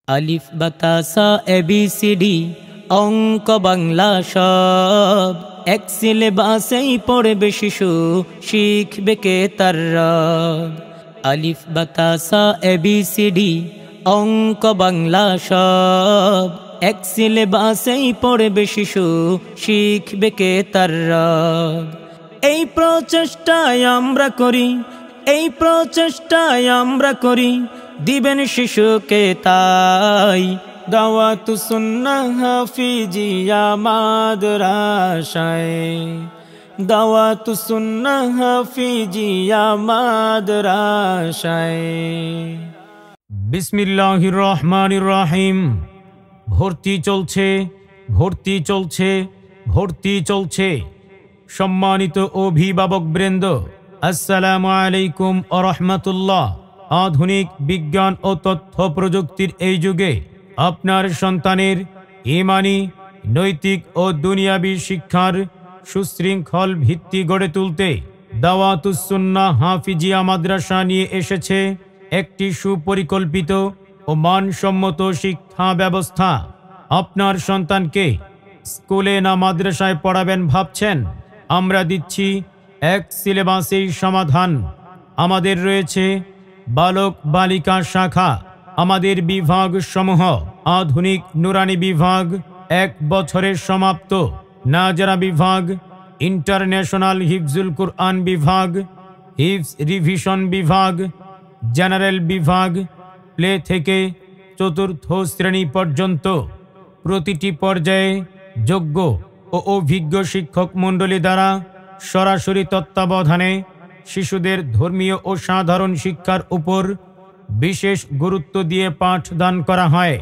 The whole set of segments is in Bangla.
আলিফ বাতাসা এবিসিডি অঙ্ক বাংলা সব এক সিলেবাসেই পড়বে শিশু শিখবে কে তার রব। আলিফ বাতাসা এবিসিডি অঙ্ক বাংলা সব এক সিলেবাসেই পড়বে শিশু শিখবে কে তার রব। এই প্রচেষ্টায় আমরা করি, এই প্রচেষ্টায় আমরা করি, দিবেন শিশুকে তাই দাওয়াতু সুন্নাহ হাফিজিয়া মাদ্রাসায়, দাওয়াতু সুন্নাহ হাফিজিয়া মাদ্রাসায়। বিসমিল্লাহির রহমানির রহিম। ভর্তি চলছে, ভর্তি চলছে, ভর্তি চলছে। সম্মানিত অভিভাবকবৃন্দ, আসসালামু আলাইকুম ওয়া রাহমাতুল্লাহ। আধুনিক বিজ্ঞান ও তথ্য প্রযুক্তির এই যুগে আপনার সন্তানের ঈমানি, নৈতিক ও দুনিয়াবী শিক্ষার সুশৃঙ্খল ভিত্তি গড়ে তুলতে দাওয়াতুস সুন্নাহ হাফিজিয়া মাদ্রাসা নিয়ে এসেছে একটি সুপরিকল্পিত ও মানসম্মত শিক্ষা ব্যবস্থা। আপনার সন্তানকে স্কুলে না মাদ্রাসায় পড়াবেন ভাবছেন? আমরা দিচ্ছি এক সিলেবাসেই সমাধান। আমাদের রয়েছে বালক বালিকা শাখা। আমাদের বিভাগ সমূহ: আধুনিক নুরানি বিভাগ 1 বছরে সমাপ্ত, নাজরা বিভাগ, ইন্টারন্যাশনাল হিফজুল কুরআন বিভাগ, হিফজ রিভিশন বিভাগ, জেনারেল বিভাগ, প্লে থেকে 4র্থ শ্রেণী পর্যন্ত। প্রতিটি পর্যায়ে যোগ্য ও অভিজ্ঞ শিক্ষক মণ্ডলী দ্বারা সরাসরি তত্ত্বাবধানে শিশুদের ধর্মীয় ও সাধারণ শিক্ষার উপর বিশেষ গুরুত্ব দিয়ে পাঠদান করা হয়।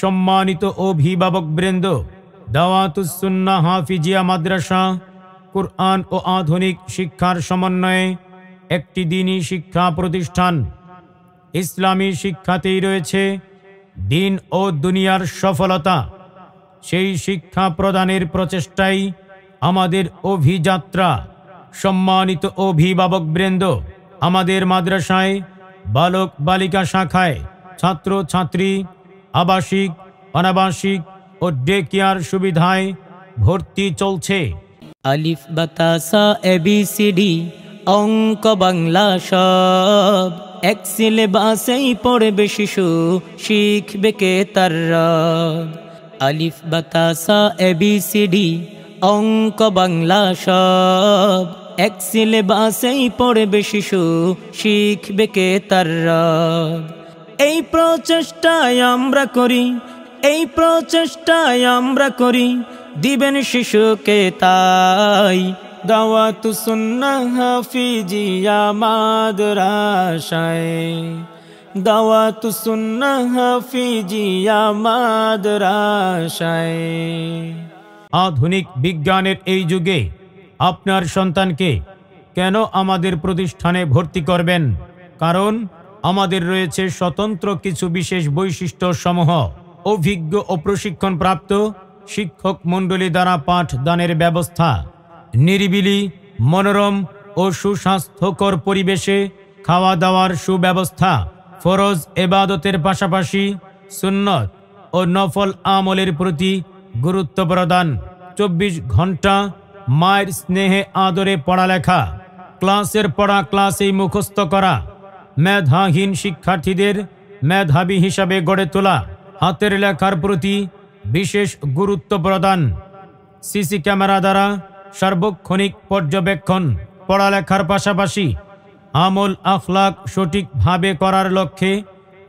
সম্মানিত অভিভাবকবৃন্দ, দাওয়াতুস সুন্নাহ হাফিজিয়া মাদ্রাসা কুরআন ও আধুনিক শিক্ষার সমন্বয়ে একটি দ্বীনি শিক্ষা প্রতিষ্ঠান। ইসলামী শিক্ষাতেই রয়েছে দিন ও দুনিয়ার সফলতা। সেই শিক্ষা প্রদানের প্রচেষ্টাই আমাদের অভিযাত্রা। সম্মানিত অভিভাবকবৃন্দ, আমাদের মাদ্রাসায় বালক বালিকা শাখায় ছাত্র ছাত্রী আবাসিক, অনাবাসিক ও ডে কেয়ার সুবিধায় ভর্তি চলছে। আলিফ বাতাসা এবিসিডি অঙ্ক বাংলা সব এক সিলেবাসেই পড়বে শিশু শিখবে কে তার রব। আলিফ বাতাসা এবিসিডি অঙ্ক বাংলা সব এক সিলেবাসেই পড়বে শিশু শিখবে কে তার রব। এই প্রচেষ্টায় আমরা করি, এই প্রচেষ্টায় আমরা করি, দিবেন শিশুকে তাই দাওয়াতু সুন্নাহ হাফিজিয়া মাদ্রাসায়, দাওয়াতু সুন্নাহ হাফিজিয়া মাদ্রাসায়। আধুনিক বিজ্ঞানের এই যুগে আপনার সন্তানকে কেন আমাদের প্রতিষ্ঠানে ভর্তি করবেন? কারণ আমাদের রয়েছে স্বতন্ত্র কিছু বিশেষ বৈশিষ্ট্য সমূহ। অভিজ্ঞ ও প্রশিক্ষণপ্রাপ্ত শিক্ষক মণ্ডলী দ্বারা পাঠদানের ব্যবস্থা, নিরিবিলি, মনোরম ও সুস্বাস্থ্যকর পরিবেশে খাওয়া দাওয়ার সুব্যবস্থা, ফরজ এবাদতের পাশাপাশি সুন্নত ও নফল আমলের প্রতি গুরুত্ব প্রদান, 24 ঘন্টা মায়ের স্নেহে আদরে পড়ালেখা, ক্লাসের পড়া ক্লাসেই মুখস্থ করা, মেধাহীন শিক্ষার্থীদের মেধাবী হিসাবে গড়ে তোলা, হাতের লেখার প্রতি বিশেষ গুরুত্ব প্রদান, সিসি ক্যামেরা দ্বারা সার্বক্ষণিক পর্যবেক্ষণ, পড়ালেখার পাশাপাশি আমল আখলাক সঠিকভাবে করার লক্ষ্যে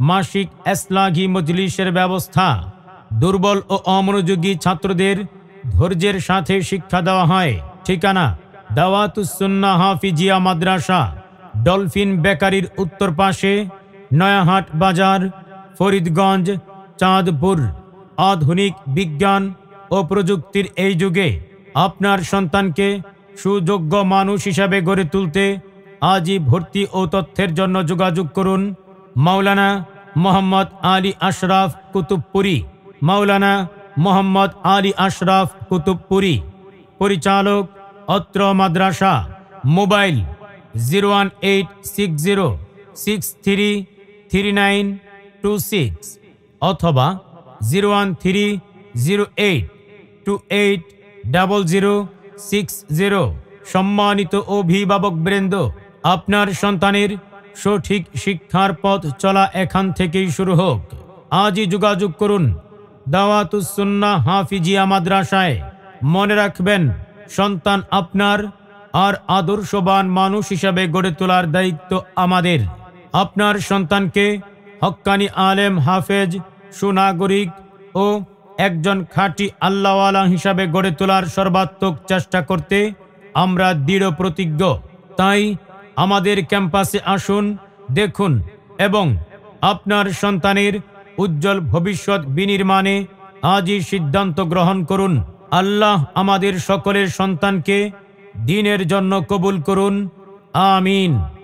মাসিক ইসলাহি মজলিসের ব্যবস্থা। দুর্বল ও অমনোযোগী ছাত্রদের ধৈর্যের সাথে শিক্ষা দেওয়া হয়। ঠিকানা: দাওয়াতুস সুন্নাহ হাফিজিয়া মাদ্রাসা, ডলফিন বেকারির উত্তর পাশে, নয়াহাট বাজার, ফরিদগঞ্জ, চাঁদপুর। আধুনিক বিজ্ঞান ও প্রযুক্তির এই যুগে আপনার সন্তানকে সুযোগ্য মানুষ হিসাবে গড়ে তুলতে আজই ভর্তি ও তথ্যের জন্য যোগাযোগ করুন মাওলানা মোহাম্মদ আলী আশরাফ কুতুবপুরি, মাওলানা মোহাম্মদ আলী আশরাফ কুতুবপুরি, পরিচালক অত্র মাদ্রাসা। মোবাইল 01860633926, অথবা 01308280060। সম্মানিত অভিভাবকবৃন্দ, আপনার সন্তানের সঠিক শিক্ষার পথ চলা এখান থেকেই শুরু হোক। আজই যোগাযোগ করুন দাওয়াতুস সুন্নাহ হাফিজিয়া মাদ্রাসায়। মনে রাখবেন, সন্তান আপনার, আর আদর্শবান মানুষ হিসাবে গড়ে তোলার দায়িত্ব আমাদের। আপনার সন্তানকে হক্কানি আলেম, হাফেজ, সুনাগরিক ও একজন খাঁটি আল্লাহওয়ালা হিসাবে গড়ে তোলার সর্বাত্মক চেষ্টা করতে আমরা দৃঢ় প্রতিজ্ঞ। তাই আমাদের ক্যাম্পাসে আসুন, দেখুন এবং আপনার সন্তানের উজ্জ্বল ভবিষ্যৎ বিনির্মাণে আজই সিদ্ধান্ত গ্রহণ করুন। আল্লাহ আমাদের সকলের সন্তানকে দ্বীনের জন্য কবুল করুন। আমিন।